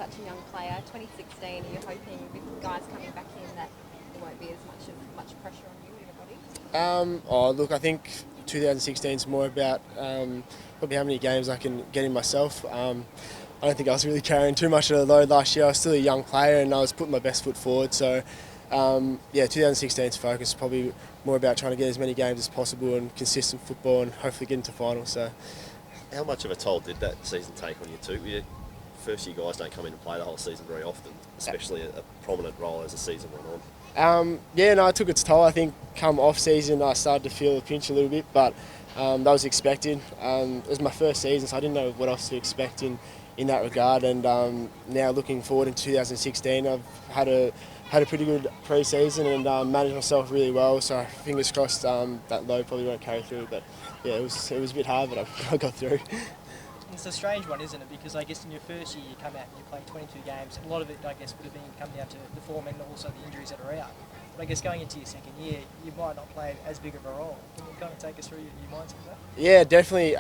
such a young player. 2016, are you hoping with guys coming back in that there won't be as much pressure on you and your body? Look, I think 2016 is more about probably how many games I can get in myself. I don't think I was really carrying too much of a load last year. I was still a young player and I was putting my best foot forward. So, 2016's focus is probably more about trying to get as many games as possible and consistent football and hopefully get into finals. So, how much of a toll did that season take on you too? First year guys don't come in and play the whole season very often, especially a prominent role as the season went on. It took its toll. I think come off season I started to feel the pinch a little bit, but that was expected. It was my first season, so I didn't know what else to expect in that regard. And now looking forward into 2016, I've had a pretty good pre-season and managed myself really well. So fingers crossed that load probably won't carry through. But yeah, it was a bit hard, but I got through. It's a strange one, isn't it? Because I guess in your first year you come out and you play 22 games. A lot of it, I guess, would have been come down to the form and also the injuries that are out. But I guess going into your second year, you might not play as big of a role. Can you kind of take us through your mindset of that? Yeah, definitely.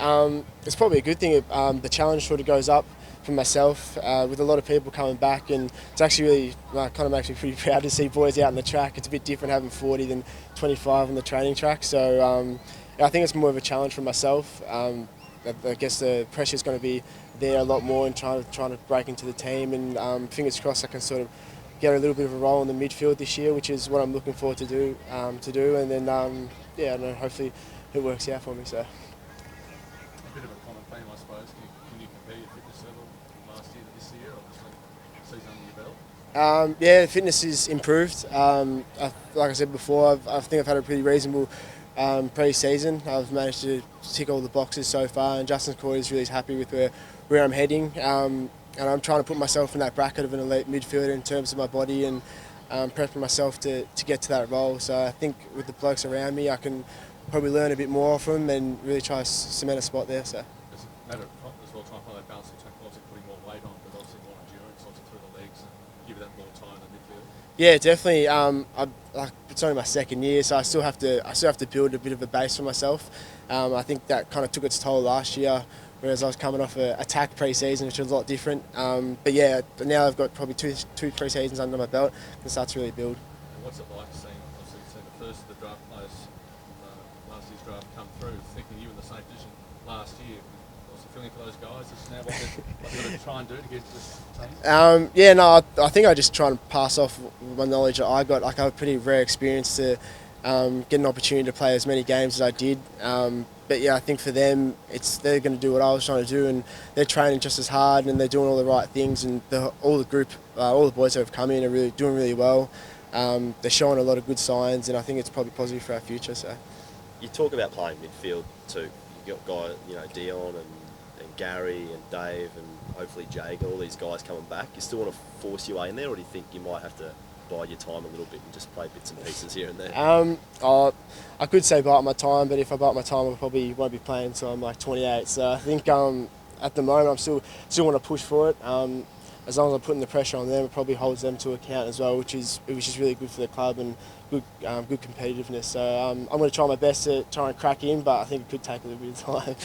It's probably a good thing. The challenge sort of goes up for myself with a lot of people coming back, and it's actually really kind of makes me pretty proud to see boys out on the track. It's a bit different having 40 than 25 on the training track. So I think it's more of a challenge for myself. I guess the pressure is going to be there a lot more and trying to break into the team, and fingers crossed I can sort of get a little bit of a role in the midfield this year, which is what I'm looking forward to do, and then hopefully it works out for me. So. A bit of a common theme, I suppose. Can you compare your fitness level last year to this year, or just season under your belt? Fitness is improved. Like I said before, I think I've had a pretty reasonable pre-season. I've managed to tick all the boxes so far, and Justin Corey is really happy with where I'm heading. And I'm trying to put myself in that bracket of an elite midfielder in terms of my body and prepping myself to get to that role. So I think with the blokes around me, I can probably learn a bit more from them and really try to cement a spot there. So. It's a matter of as well trying to find that balance between obviously putting more weight on, but obviously more endurance, obviously through the legs, and give that more time in the midfield. Yeah, definitely. It's only my second year, so I still have to build a bit of a base for myself. I think that kind of took its toll last year, whereas I was coming off an attack pre-season, which was a lot different. But now I've got probably two pre-seasons under my belt and start to really build. And what's it like seeing the first of the draft players last year's draft come through, thinking you in the same position last year? What's the feeling for those guys? Is now what they've got to try and do to get to this team? I think I just try and pass off my knowledge that I got. Like, I have a pretty rare experience to get an opportunity to play as many games as I did. I think for them, they're going to do what I was trying to do, and they're training just as hard, and they're doing all the right things. And all the boys that have come in are really doing really well. They're showing a lot of good signs, and I think it's probably positive for our future. So, You talk about playing midfield too. You've got guys, Dion and Gary and Dave and hopefully Jake, all these guys coming back. You still want to force your way in there, or do you think you might have to bide your time a little bit and just play bits and pieces here and there? I could say bite my time, but if I bite my time, I probably won't be playing until I'm like 28. So I think at the moment I'm still want to push for it. As long as I'm putting the pressure on them, it probably holds them to account as well, which is really good for the club and good competitiveness. So I'm going to try my best to try and crack in, but I think it could take a little bit of time.